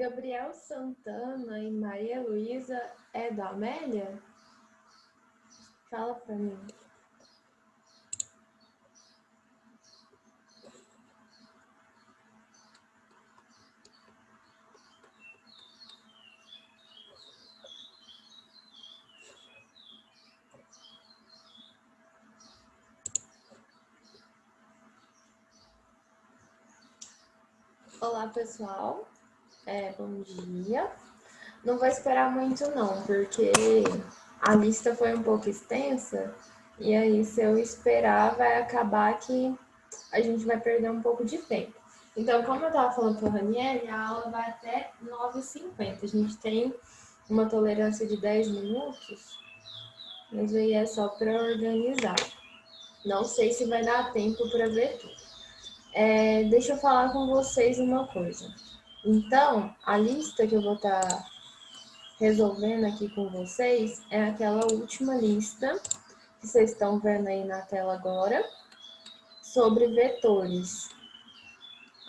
Gabriel Santana e Maria Luísa é da Amélia? Fala pra mim. Olá, pessoal. Bom dia. Não vou esperar muito não, porque a lista foi um pouco extensa e aí se eu esperar vai acabar que a gente vai perder um pouco de tempo. Então, como eu estava falando para o Ranieri, a aula vai até 9h50. A gente tem uma tolerância de 10 minutos, mas aí é só para organizar. Não sei se vai dar tempo para ver tudo. Deixa eu falar com vocês uma coisa. Então, a lista que eu vou estar resolvendo aqui com vocês é aquela última lista que vocês estão vendo aí na tela agora, sobre vetores,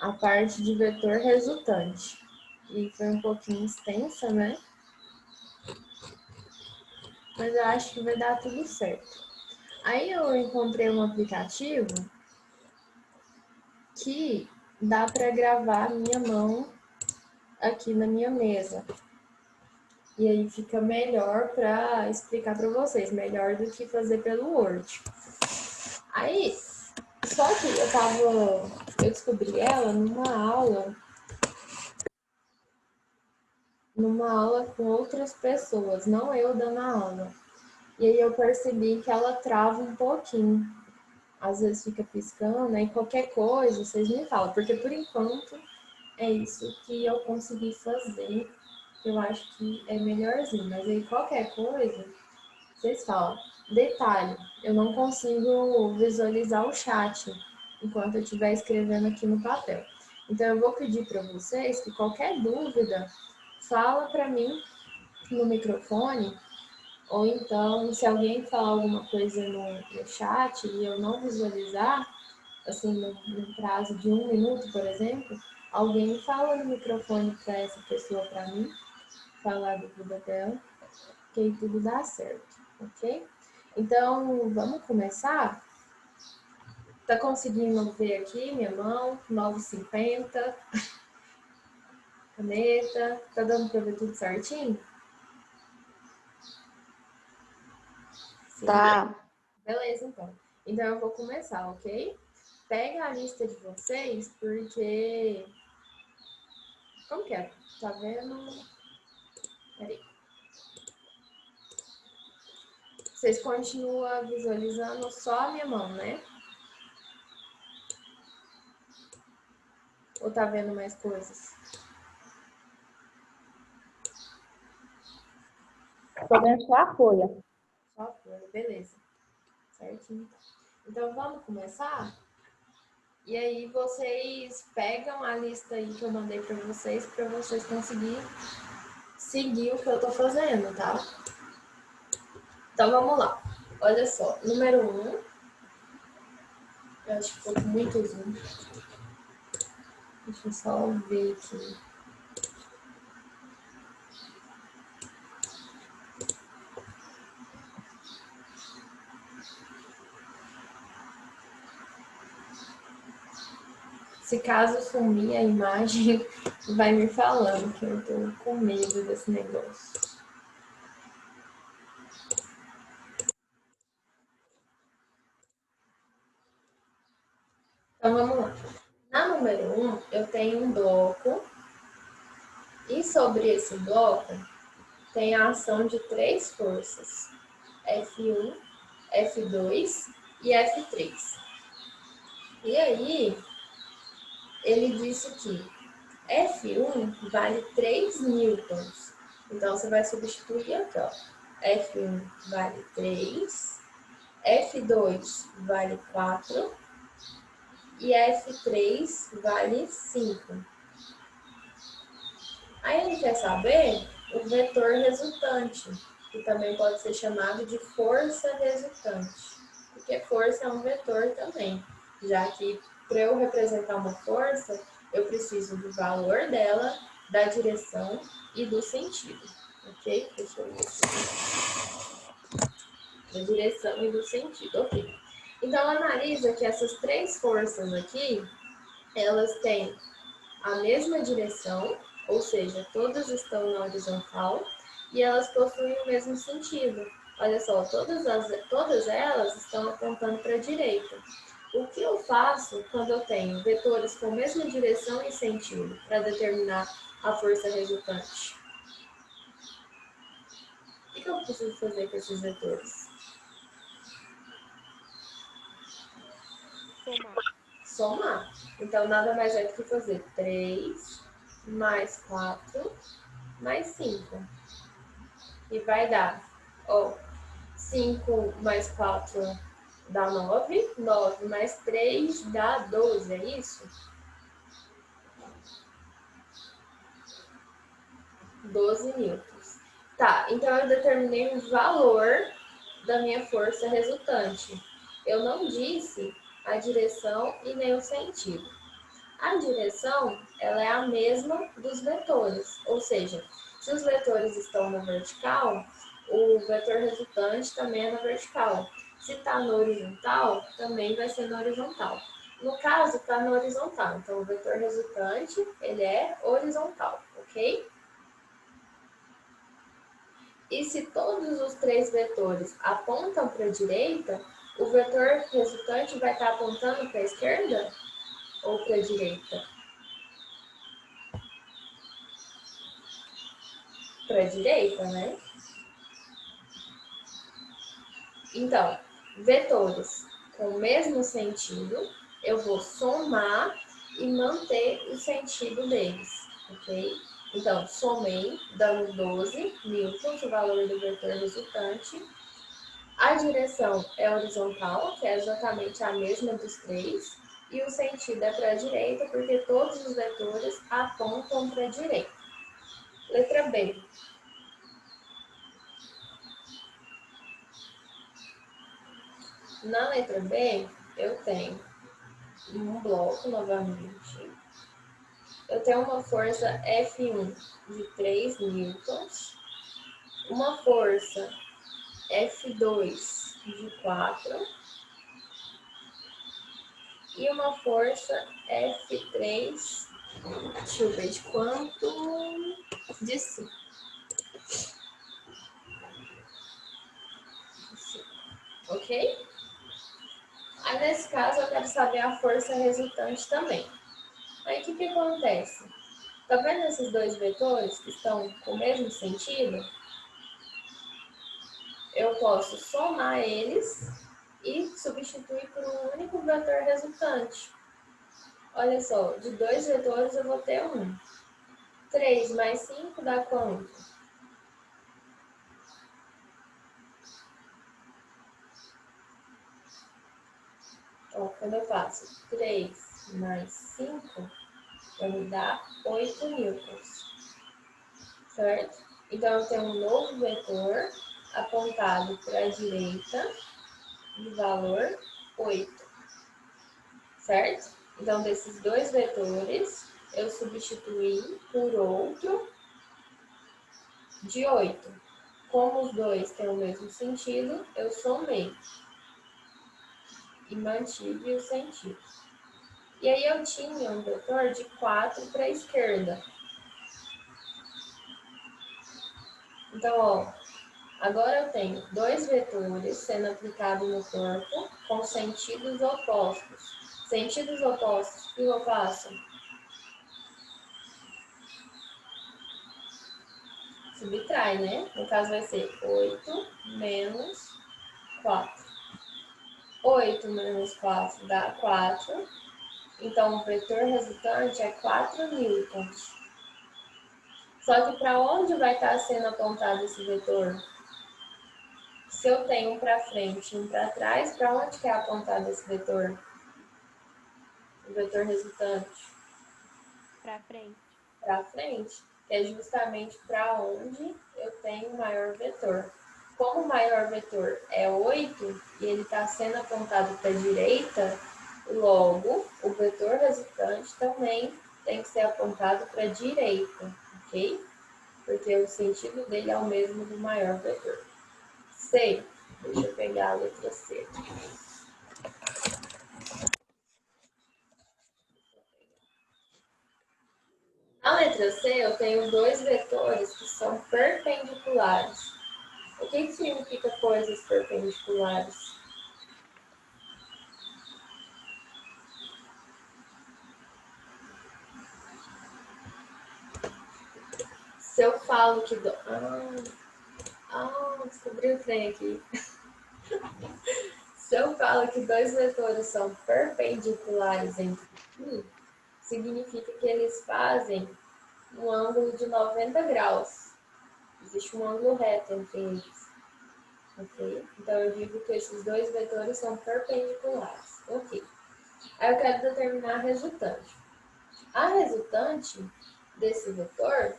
a parte de vetor resultante. E foi um pouquinho extensa, né? Mas eu acho que vai dar tudo certo. Aí eu encontrei um aplicativo que dá para gravar a minha mão aqui na minha mesa. E aí fica melhor para explicar para vocês, melhor do que fazer pelo Word. Aí, só que eu descobri ela numa aula com outras pessoas, não eu dando a aula. E aí eu percebi que ela trava um pouquinho. Às vezes fica piscando, aí qualquer coisa vocês me falam, porque por enquanto é isso que eu consegui fazer. Eu acho que é melhorzinho, mas aí qualquer coisa vocês falam. Detalhe, eu não consigo visualizar o chat enquanto eu estiver escrevendo aqui no papel. Então, eu vou pedir para vocês que qualquer dúvida, fala para mim no microfone, ou então, se alguém falar alguma coisa no chat e eu não visualizar, assim, no prazo de 1 minuto, por exemplo, alguém fala no microfone para essa pessoa, para mim, falar a dúvida dela, que aí tudo dá certo, ok? Então, vamos começar? Tá conseguindo ver aqui minha mão? 9h50. Caneta. Tá dando para ver tudo certinho? Sim. Tá. Beleza, então. Então, eu vou começar, ok? Pega a lista de vocês, porque... Como que é? Tá vendo? Peraí. Vocês continuam visualizando só a minha mão, né? Ou tá vendo mais coisas? Tô vendo só a folha. Só a folha, beleza. Certinho. Então, vamos começar? E aí vocês pegam a lista aí que eu mandei para vocês conseguirem seguir o que eu tô fazendo, tá? Então vamos lá. Olha só, número 1. Eu acho que ficou com muito zoom. Deixa eu só ver aqui. Se caso sumir a imagem, vai me falando, que eu tô com medo desse negócio. Então vamos lá. Na número 1, eu tenho um bloco. E sobre esse bloco, tem a ação de 3 forças. F1, F2 e F3. E aí, ele disse que F1 vale 3 newtons. Então, você vai substituir aqui, ó. F1 vale 3, F2 vale 4 e F3 vale 5. Aí ele quer saber o vetor resultante, que também pode ser chamado de força resultante, porque força é um vetor também, já que para eu representar uma força, eu preciso do valor dela da direção e do sentido, ok? Deixa eu ver aqui. Da direção e do sentido, ok. Então, analisa que essas três forças aqui, elas têm a mesma direção, ou seja, todas estão na horizontal, e elas possuem o mesmo sentido. Olha só, todas elas estão apontando para a direita. O que eu faço quando eu tenho vetores com a mesma direção e sentido para determinar a força resultante? O que eu preciso fazer com esses vetores? Somar. Então, nada mais é do que fazer 3 mais 4 mais 5. E vai dar, ó, 5 mais 4 dá 9, 9 mais 3 dá 12, é isso? 12 newtons. Tá, então eu determinei o valor da minha força resultante. Eu não disse a direção e nem o sentido. A direção, ela é a mesma dos vetores, ou seja, se os vetores estão na vertical, o vetor resultante também é na vertical. Se está no horizontal, também vai ser no horizontal. No caso, está no horizontal, então o vetor resultante, ele é horizontal, ok? E se todos os três vetores apontam para a direita, o vetor resultante vai estar apontando para a esquerda ou para a direita? Para a direita, né? Então, vetores com o mesmo sentido, eu vou somar e manter o sentido deles, ok? Então, somei, dando 12 newtons, o valor do vetor resultante. A direção é horizontal, que é exatamente a mesma dos três, e o sentido é para a direita, porque todos os vetores apontam para a direita. Letra B. Na letra B, eu tenho um bloco novamente. Eu tenho uma força F1 de 3 newtons, uma força F2 de 4 e uma força F3, deixa eu ver de quanto, de 5. Ok? Aí, nesse caso, eu quero saber a força resultante também. Aí, o que acontece? Tá vendo esses dois vetores que estão com o mesmo sentido? Eu posso somar eles e substituir por um único vetor resultante. Olha só, de dois vetores eu vou ter um. 3 mais 5 dá quanto? Ó, quando eu faço 3 mais 5, vai me dar 8 newtons. Certo? Então, eu tenho um novo vetor apontado para a direita de valor 8. Certo? Então, desses dois vetores, eu substituí por outro de 8. Como os dois têm o mesmo sentido, eu somei e mantive o sentido. E aí eu tinha um vetor de 4 para a esquerda. Então, ó, agora eu tenho dois vetores sendo aplicados no corpo com sentidos opostos. Sentidos opostos, o que eu faço? Subtrai, né? No caso vai ser 8 menos 4. 8 menos 4 dá 4. Então, o vetor resultante é 4 newtons. Só que para onde vai estar sendo apontado esse vetor? Se eu tenho um para frente e um para trás, para onde que é apontado esse vetor? O vetor resultante? Para frente. Para frente, que é justamente para onde eu tenho o maior vetor. Como o maior vetor é 8 e ele está sendo apontado para a direita, logo o vetor resultante também tem que ser apontado para a direita. ok? Porque o sentido dele é o mesmo do maior vetor. C, deixa eu pegar a letra C. Na letra C, eu tenho dois vetores que são perpendiculares. O que significa coisas perpendiculares? Se eu falo que... descobri o trem aqui. Se eu falo que dois vetores são perpendiculares entre si, significa que eles fazem um ângulo de 90 graus. Existe um ângulo reto entre eles. Ok? Então, eu digo que esses dois vetores são perpendiculares. Ok. Aí eu quero determinar a resultante. A resultante desse vetor,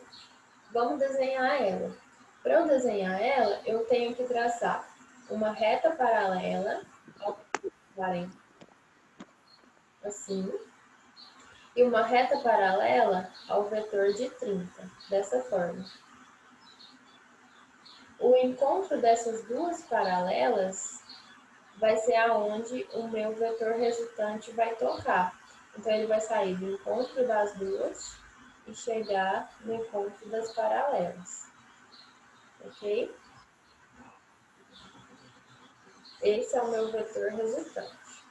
vamos desenhar ela. Para eu desenhar ela, eu tenho que traçar uma reta paralela ao 40, assim, e uma reta paralela ao vetor de 30, dessa forma. O encontro dessas duas paralelas vai ser aonde o meu vetor resultante vai tocar. Então, ele vai sair do encontro das duas e chegar no encontro das paralelas. Ok? Esse é o meu vetor resultante.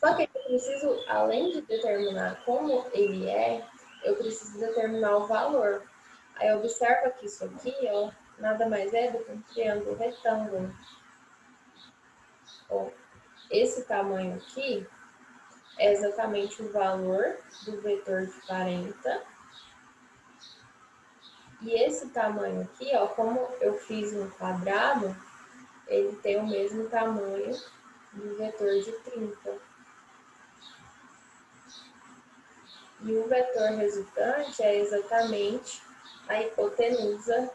Só que eu preciso, além de determinar como ele é, eu preciso determinar o valor. Aí observa que isso aqui, ó, nada mais é do que um triângulo retângulo. Ó, esse tamanho aqui é exatamente o valor do vetor de 40. E esse tamanho aqui, ó, como eu fiz um quadrado, ele tem o mesmo tamanho do vetor de 30. E o vetor resultante é exatamente a hipotenusa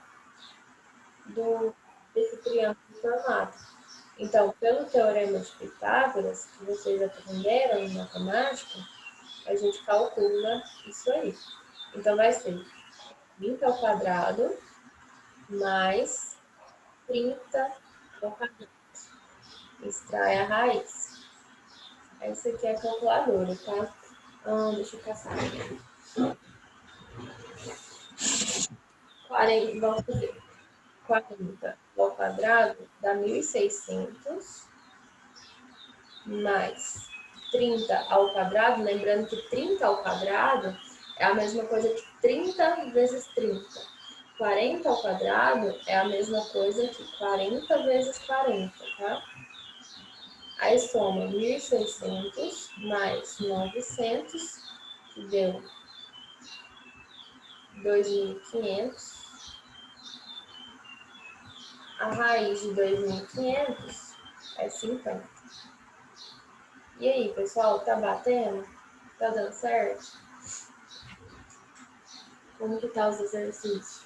desse triângulo formado. Então, pelo teorema de Pitágoras, que vocês aprenderam em matemática, a gente calcula isso aí. Então, vai ser 20 ao quadrado mais 30 ao quadrado. Extrai a raiz. Essa aqui é a calculadora, tá? Deixa eu caçar. 40, vamos fazer. 40 ao quadrado dá 1.600 mais 30 ao quadrado, lembrando que 30 ao quadrado é a mesma coisa que 30 vezes 30. 40 ao quadrado é a mesma coisa que 40 vezes 40, tá? Aí soma 1.600 mais 900, que deu 2.500. A raiz de 2.500 é 50. E aí, pessoal, tá batendo? Tá dando certo? Como que tá os exercícios?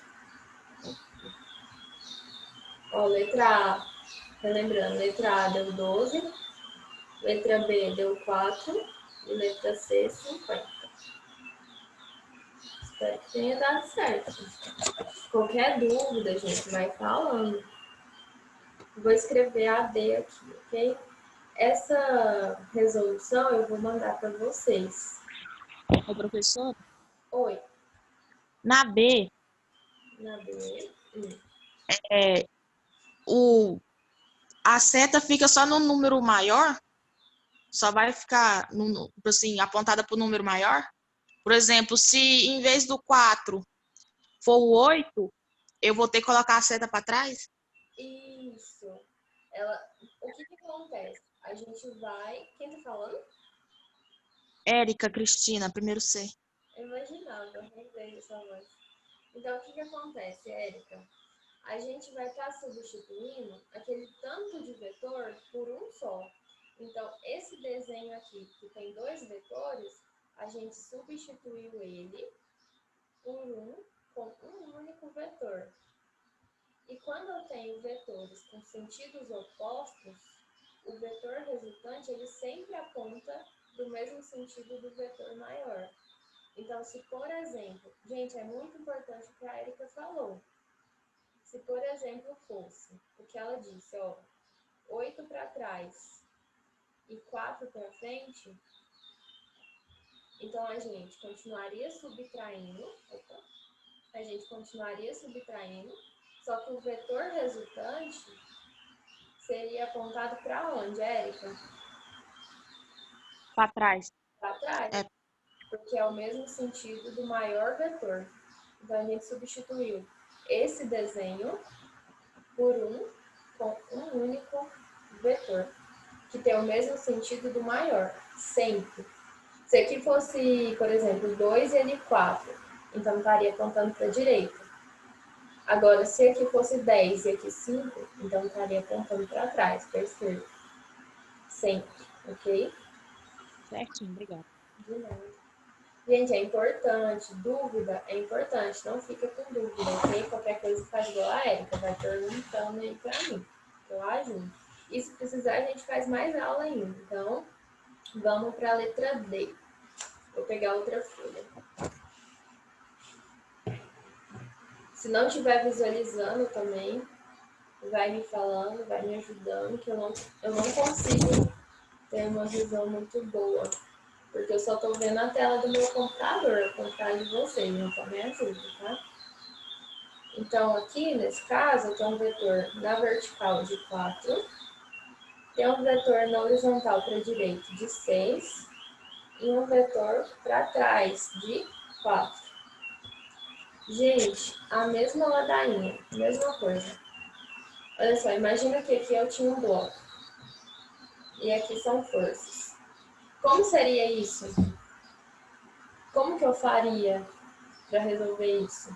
Ó, letra A, relembrando, letra A deu 12, letra B deu 4 e letra C 50. Espero que tenha dado certo. Qualquer dúvida, gente, vai falando. Vou escrever a D aqui, ok? Essa resolução eu vou mandar para vocês. Ô, professor, Oi, na B, na B. é, a seta fica só no número maior? Só vai ficar assim, apontada para o número maior? Por exemplo, se em vez do 4 for o 8, eu vou ter que colocar a seta para trás? Isso. O que acontece? A gente vai... Quem tá falando? Érica, Cristina, primeiro C. Eu imaginava, lembrei dessa voz. Então, o que acontece, Érica? A gente vai estar substituindo aquele tanto de vetor por um só. Então, esse desenho aqui, que tem dois vetores, a gente substituiu ele por com um único vetor. E quando eu tenho vetores com sentidos opostos, o vetor resultante ele sempre aponta do mesmo sentido do vetor maior. Então, se por exemplo, gente, é muito importante o que a Erika falou. Se por exemplo fosse o que ela disse, ó, 8 para trás e 4 para frente, então a gente continuaria subtraindo, só que o vetor resultante seria apontado para onde, Érica? Para trás. Para trás, É. porque é o mesmo sentido do maior vetor. Então a gente substituiu esse desenho por com um único vetor, que tem o mesmo sentido do maior, sempre. Se aqui fosse, por exemplo, 2 e ali 4, então estaria apontando para a direita. Agora, se aqui fosse 10 e aqui 5, então estaria apontando para trás, para a esquerda. Sempre, ok? Certinho, obrigada. De nada. Gente, é importante, dúvida é importante, não fica com dúvida, ok? Qualquer coisa faz igual a Erika, vai perguntando aí para mim, que eu ajudo. E se precisar, a gente faz mais aula ainda. Então, vamos para a letra D. Vou pegar outra folha. Se não estiver visualizando também, vai me falando, vai me ajudando, que eu não consigo ter uma visão muito boa. Porque eu só estou vendo a tela do meu computador, ao contrário de vocês, então me ajuda, tá? Então, aqui, nesse caso, eu tenho um vetor na vertical de 4, tem um vetor na horizontal para a direita de 6 e um vetor para trás de 4. Gente, a mesma ladainha, mesma coisa. Olha só, imagina que aqui eu tinha um bloco e aqui são forças. Como seria isso? Como que eu faria para resolver isso?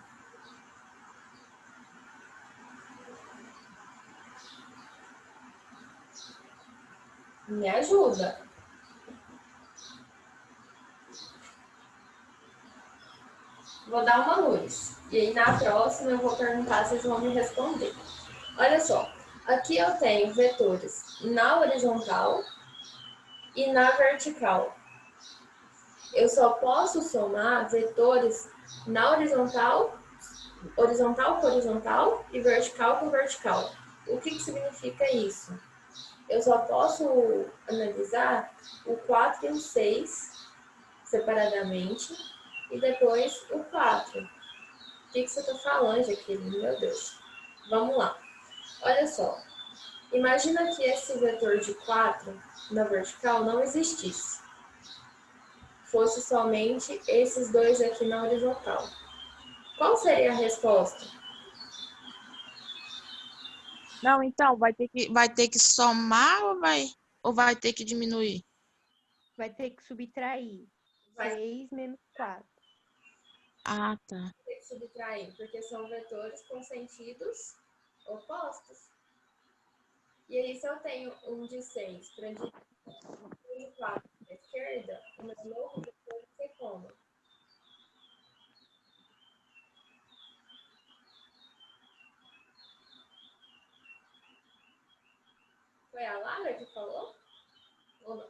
Me ajuda. Vou dar uma luz. E aí na próxima eu vou perguntar, vocês vão me responder. Olha só, aqui eu tenho vetores na horizontal e na vertical. Eu só posso somar vetores na horizontal, horizontal com horizontal e vertical com vertical. O que significa isso? Eu só posso analisar o 4 e o 6 separadamente e depois o 4. O que você está falando, Jaqueline? Meu Deus. Vamos lá. Olha só. Imagina que esse vetor de 4 na vertical não existisse. Fosse somente esses dois aqui na horizontal. Qual seria a resposta? Não, então, vai ter que somar ou vai ter que diminuir? Vai ter que subtrair. Vai 6 menos 4. Ah, tá. ter que subtrair, porque são vetores com sentidos opostos. E aí, se eu tenho um de 6 para a direita e um de 4 para a esquerda, o meu novo vetor vai ser como? Foi a Lara que falou? Ou não?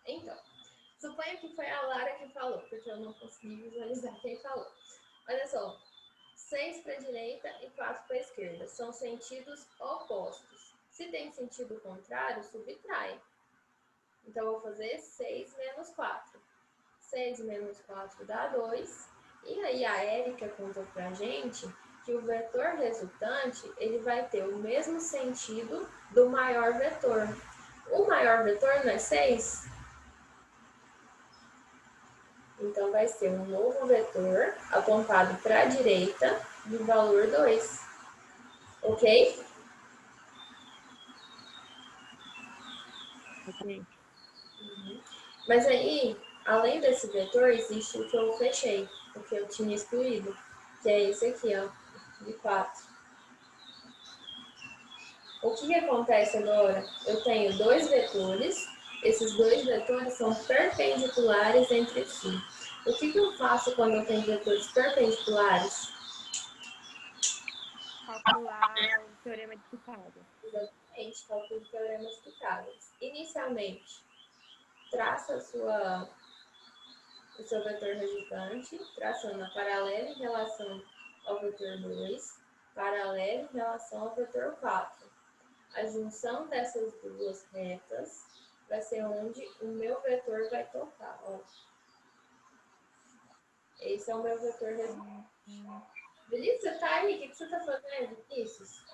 Então, suponho que foi a Lara que falou, porque eu não consegui visualizar quem falou. Olha só, 6 para a direita e 4 para a esquerda. São sentidos opostos. Se tem sentido contrário, subtrai. Então, eu vou fazer 6 menos 4. 6 menos 4 dá 2. E aí, a Érica contou pra gente que o vetor resultante ele vai ter o mesmo sentido do maior vetor. O maior vetor não é 6? Então, vai ser um novo vetor apontado para a direita do valor 2. Ok? Ok. Mas aí, além desse vetor, existe o que eu fechei, o que eu tinha excluído, que é esse aqui, ó, de 4. O que acontece agora? Eu tenho dois vetores, esses dois vetores são perpendiculares entre si. O que eu faço quando eu tenho vetores perpendiculares? Calcular o teorema de Pitágoras. Exatamente, calculo o teorema de Pitágoras. inicialmente, traça o seu vetor resultante, traçando a paralela em relação ao vetor 2, paralela em relação ao vetor 4. A junção dessas duas retas vai ser onde o meu vetor vai tocar. Ó. Esse é o meu vetor resultante. Vinícius, você tá aí? O que você tá fazendo, Vinícius?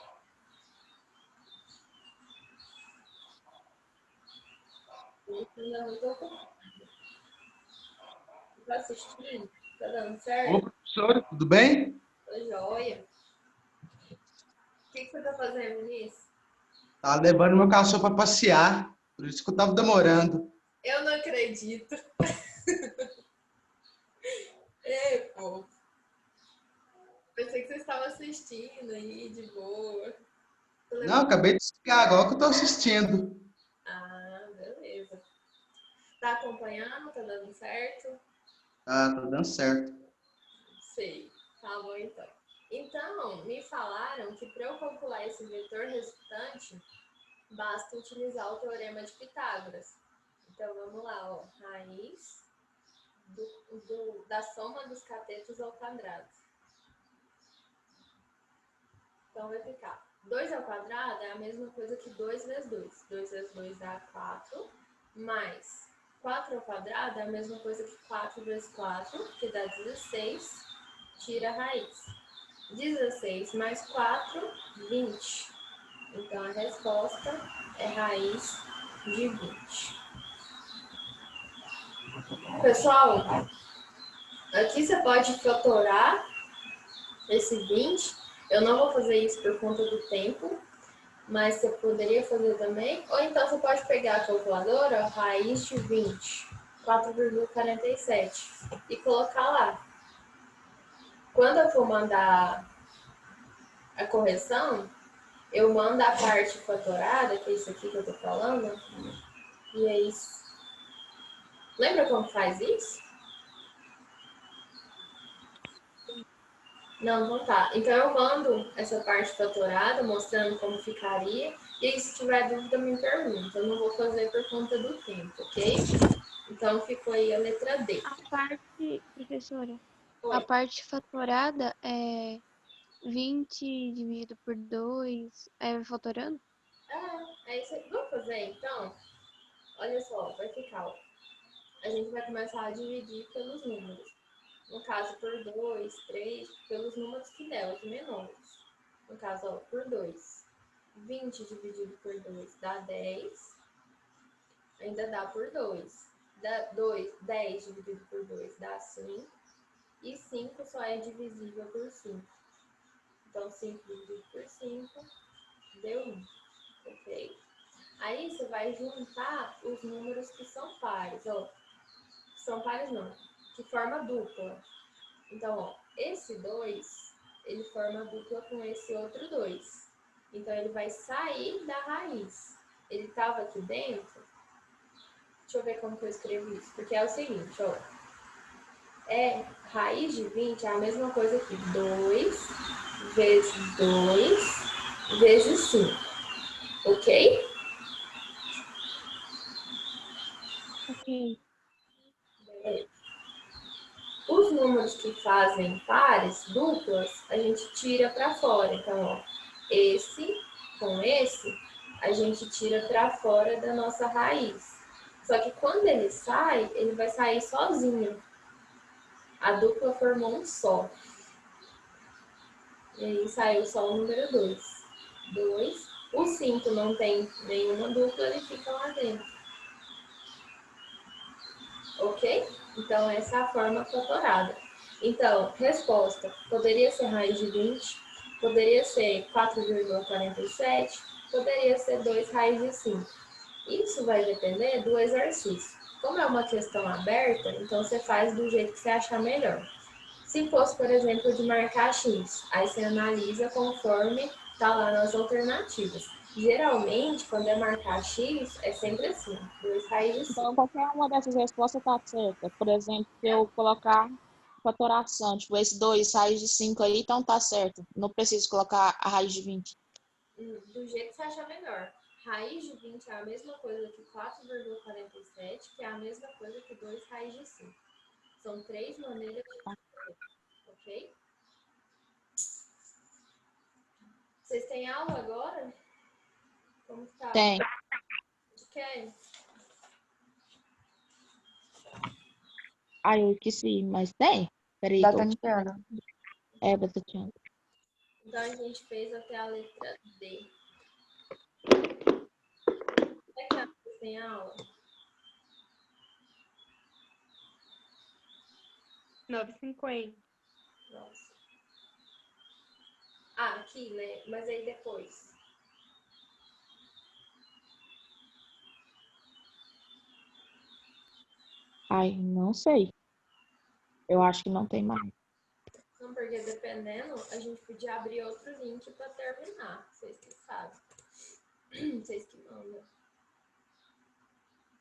Vinícius ainda não tô ocupado. Tá assistindo? Tá dando certo? Ô, professora, tudo bem? Tô joia. O que você tá fazendo, Vinícius? Tá levando meu cachorro para passear, por isso que eu tava demorando. Eu não acredito. Ei, pô. Pensei que você estava assistindo aí, de boa. Não, acabei de chegar, agora que eu tô assistindo. Ah, beleza. Tá acompanhando? Tá dando certo? Tá dando certo. Sei. Tá bom, então. Então, me falaram que para eu calcular esse vetor resultante, basta utilizar o teorema de Pitágoras. Então, vamos lá, ó. Raiz da soma dos catetos ao quadrado. Então, vai ficar 2 ao quadrado é a mesma coisa que 2 vezes 2. 2 vezes 2 dá 4, mais 4 ao quadrado é a mesma coisa que 4 vezes 4, que dá 16, tira a raiz. 16 mais 4, 20. Então, a resposta é raiz de 20. Pessoal, aqui você pode fatorar esse 20. Eu não vou fazer isso por conta do tempo, mas você poderia fazer também. Ou então você pode pegar a calculadora, raiz de 20, 4,47, e colocar lá. Quando eu for mandar a correção, eu mando a parte fatorada, que é isso aqui que eu tô falando, e é isso. Lembra como faz isso? Não, não tá. Então eu mando essa parte fatorada, mostrando como ficaria, e aí se tiver dúvida me pergunta. Eu não vou fazer por conta do tempo, ok? Então ficou aí a letra D. A parte, professora, Oi. a parte fatorada é 20 dividido por 2, fatorando? É isso aí. Vamos fazer então? Olha só, vai ficar, ó. A gente vai começar a dividir pelos números. No caso, por 2, 3, pelos números que der, os menores. No caso, ó, por 2. 20 dividido por 2 dá 10. Ainda dá por 2. 10 dividido por 2 dá 5. E 5 só é divisível por 5. Então, 5 dividido por 5 deu 1. Ok? Aí você vai juntar os números que são pares. Ó, são pares não, que forma dupla. Então, ó, esse 2, ele forma dupla com esse outro 2. Então, ele vai sair da raiz. Ele estava aqui dentro. Deixa eu ver como que eu escrevo isso. Porque é o seguinte, ó. Raiz de 20 é a mesma coisa que 2 vezes 2 vezes 5. Ok? Ok. Os números que fazem pares, duplas, a gente tira para fora. Então, ó, esse com esse, a gente tira para fora da nossa raiz. Só que quando ele sai, ele vai sair sozinho. A dupla formou um só. E aí saiu só o número 2. 2. O 5 não tem nenhuma dupla, ele fica lá dentro. Ok? Então, essa é a forma fatorada. Então, resposta: poderia ser raiz de 20, poderia ser 4,47, poderia ser 2 raiz de 5. Isso vai depender do exercício. Como é uma questão aberta, então você faz do jeito que você achar melhor. Se fosse, por exemplo, de marcar X, aí você analisa conforme está lá nas alternativas. Geralmente, quando é marcar X, é sempre assim, 2 raiz de 5. Então, qualquer uma dessas respostas está certa. Por exemplo, se eu colocar fatoração, Tipo, esse 2 raiz de 5 aí, então tá certo. Não preciso colocar a raiz de 20. Do jeito que você achar melhor. Raiz de 20 é a mesma coisa que 4,47, que é a mesma coisa que 2 raiz de 5. São 3 maneiras de fazer, ok? Vocês têm aula agora? Como que tá? Tem. De quem? Ai, eu esqueci, mas tem? Peraí, Da tô... Tatiana. É, da Tatiana. Então a gente fez até a letra D. Será que vocês têm aula? 9h50. Nossa. Ah, aqui, né? Mas aí depois. Ai, não sei. Eu acho que não tem mais. Não, porque dependendo, a gente podia abrir outro link para terminar. Vocês que sabem. Vocês que mandam.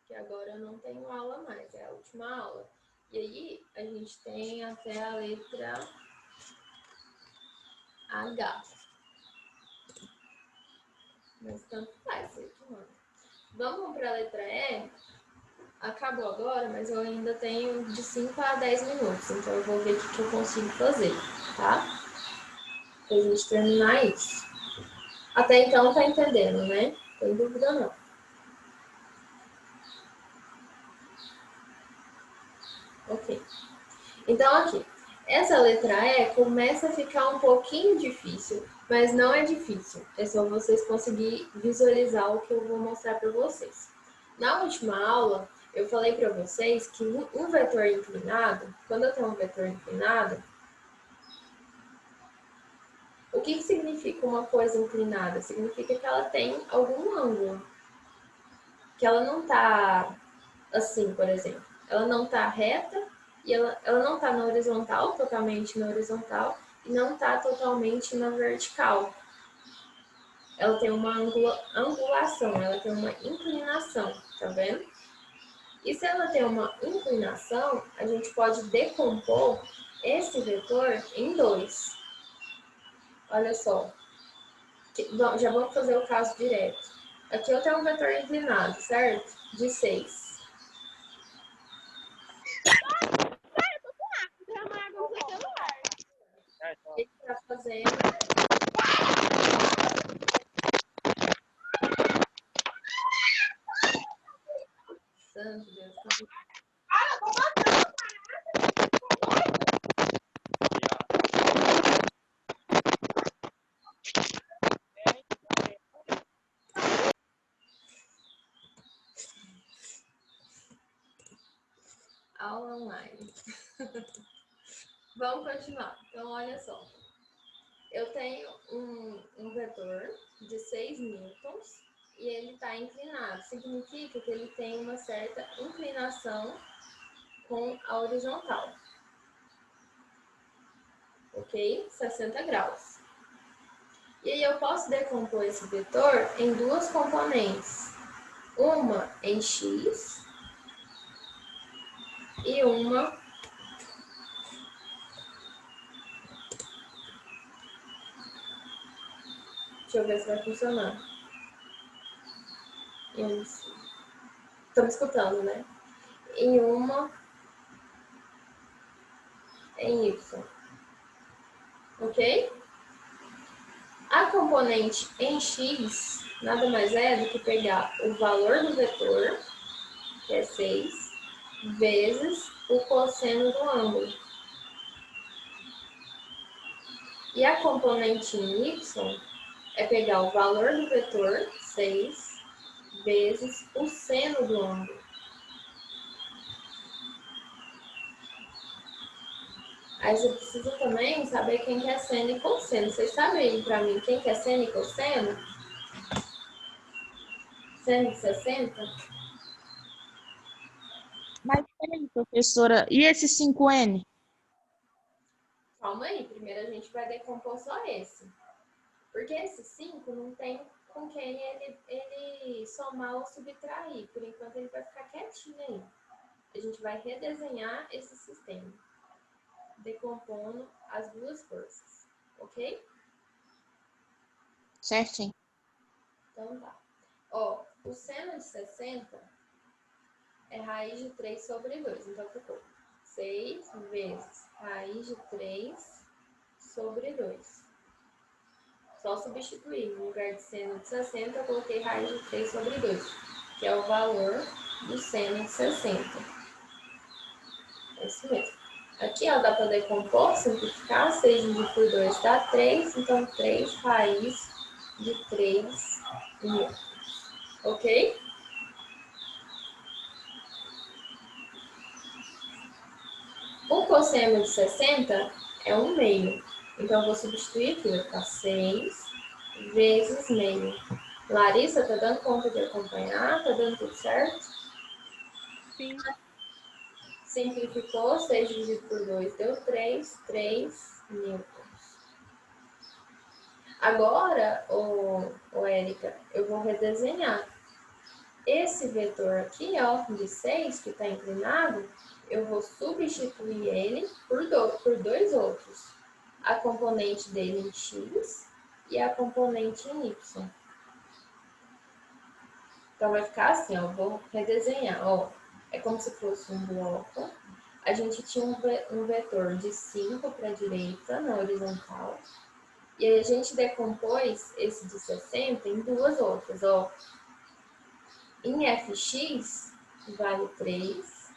Que agora eu não tenho aula mais, é a última aula. E aí, a gente tem até a letra H. Mas tanto faz, vocês que mandam. Vamos para a letra E? Acabou agora, mas eu ainda tenho de 5 a 10 minutos. Então, eu vou ver o que eu consigo fazer, tá? Pra gente terminar isso. Até então, tá entendendo, né? Não tem dúvida, não. Ok. Então, aqui. Essa letra E começa a ficar um pouquinho difícil, mas não é difícil. É só vocês conseguirem visualizar o que eu vou mostrar para vocês. Na última aula, eu falei para vocês que um vetor inclinado, quando eu tenho um vetor inclinado, o que significa uma coisa inclinada? Significa que ela tem algum ângulo. Que ela não está assim, por exemplo. Ela não está reta e ela não está na horizontal, totalmente na horizontal, e não está totalmente na vertical. Ela tem uma angulação, ela tem uma inclinação, tá vendo? E se ela tem uma inclinação, a gente pode decompor esse vetor em dois. Olha só. Já vamos fazer o caso direto. Aqui eu tenho um vetor inclinado, certo? De 6. Ele está fazendo. Santo Deus. Aula online. Vamos continuar. Então, olha só. Eu tenho um vetor de 6 newtons e ele está inclinado. Significa que ele tem uma certa inclinação com a horizontal. Ok? 60 graus. E aí eu posso decompor esse vetor em duas componentes. Uma em x e uma deixa eu ver se vai funcionar. Estão me escutando, né? E uma em y. Ok? A componente em x nada mais é do que pegar o valor do vetor, que é 6, vezes o cosseno do ângulo. E a componente em y é pegar o valor do vetor, 6, vezes o seno do ângulo. Aí você precisa também saber quem que é seno e cosseno. Vocês sabem aí pra mim quem que é seno e cosseno? Seno de 60? Mas peraí, professora, e esse 5N? Calma aí, primeiro a gente vai decompor só esse. Porque esse 5 não tem com quem ele somar ou subtrair. Por enquanto ele vai ficar quietinho aí. A gente vai redesenhar esse sistema, decompondo as duas forças, ok? Certinho. Então tá. Ó, o seno de 60 é raiz de 3 sobre 2. Então, ficou 6 vezes raiz de 3 sobre 2. Só substituir. No lugar de seno de 60, eu coloquei raiz de 3 sobre 2, que é o valor do seno de 60. É isso mesmo. Aqui, ó, dá para decompor, simplificar. 6 dividido por 2 dá 3. Então, 3 raiz de 3 newtons. Ok? O cosseno de 60 é 1/2. Então, eu vou substituir aqui, vai ficar 6 vezes meio. Larissa, tá dando conta de acompanhar? Tá dando tudo certo? Sim. Simplificou, 6 dividido por 2 deu 3 newtons. Agora, Érica, eu vou redesenhar. Esse vetor aqui, ó, de 6, que está inclinado, eu vou substituir ele por dois outros. A componente dele em x e a componente em y. Então, vai ficar assim, ó, vou redesenhar, ó. É como se fosse um bloco. A gente tinha um vetor de 5 para a direita, na horizontal. E aí a gente decompôs esse de 60 em duas outras, ó. Em fx, vale 3.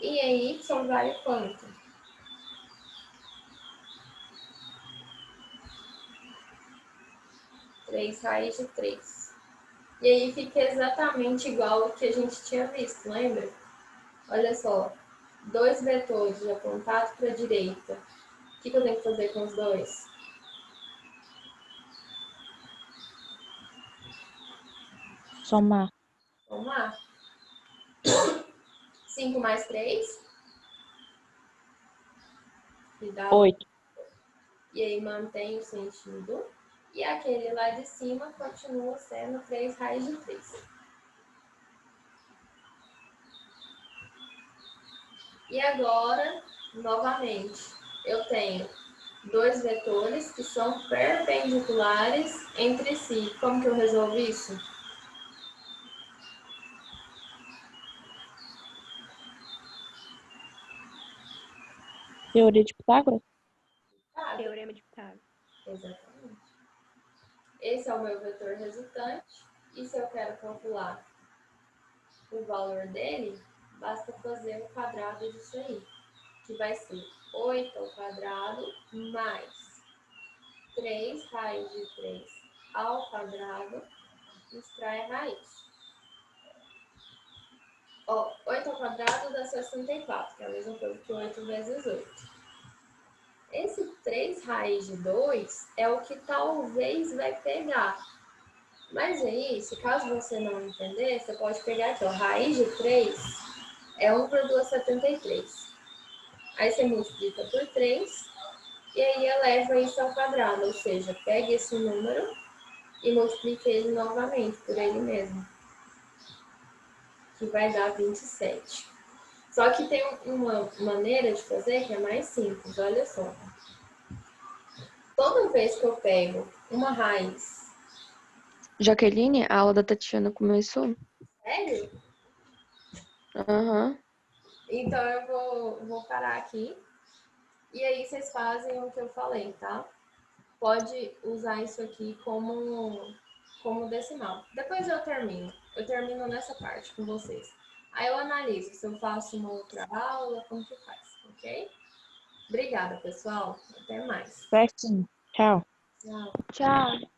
E em y vale quanto? 3 raiz de 3. E aí fica exatamente igual ao que a gente tinha visto, lembra? Olha só, dois vetores apontados para a direita. O que eu tenho que fazer com os dois? Somar. Vamos lá. 5 mais 3? Que dá 8. E aí mantém o sentido. E aquele lá de cima continua sendo 3 raiz de 3. E agora, novamente, eu tenho dois vetores que são perpendiculares entre si. Como que eu resolvo isso? Teoria de Pitágoras? Teorema de Pitágoras. Exatamente. Esse é o meu vetor resultante. E se eu quero calcular o valor dele, basta fazer o quadrado disso aí, que vai ser 8 ao quadrado mais 3 raiz de 3 ao quadrado, extrai a raiz. Ó, 8 ao quadrado dá 64, que é a mesma coisa que 8 vezes 8. Esse 3 raiz de 2 é o que talvez vai pegar. Mas aí, se caso você não entender, você pode pegar aqui, ó, raiz de 3 é 1,73. Aí você multiplica por 3 e aí eleva isso ao quadrado, ou seja, pega esse número e multiplica ele novamente por ele mesmo, que vai dar 27. Só que tem uma maneira de fazer que é mais simples, olha só. Toda vez que eu pego uma raiz... Jaqueline, a aula da Tatiana começou? Sério? Aham. Então eu vou parar aqui. E aí vocês fazem o que eu falei, tá? Pode usar isso aqui como decimal. Depois eu termino. Eu termino nessa parte com vocês. Aí eu analiso se eu faço uma outra aula, como que faz, ok? Obrigada, pessoal. Até mais. Certinho. Tchau. Tchau. Tchau.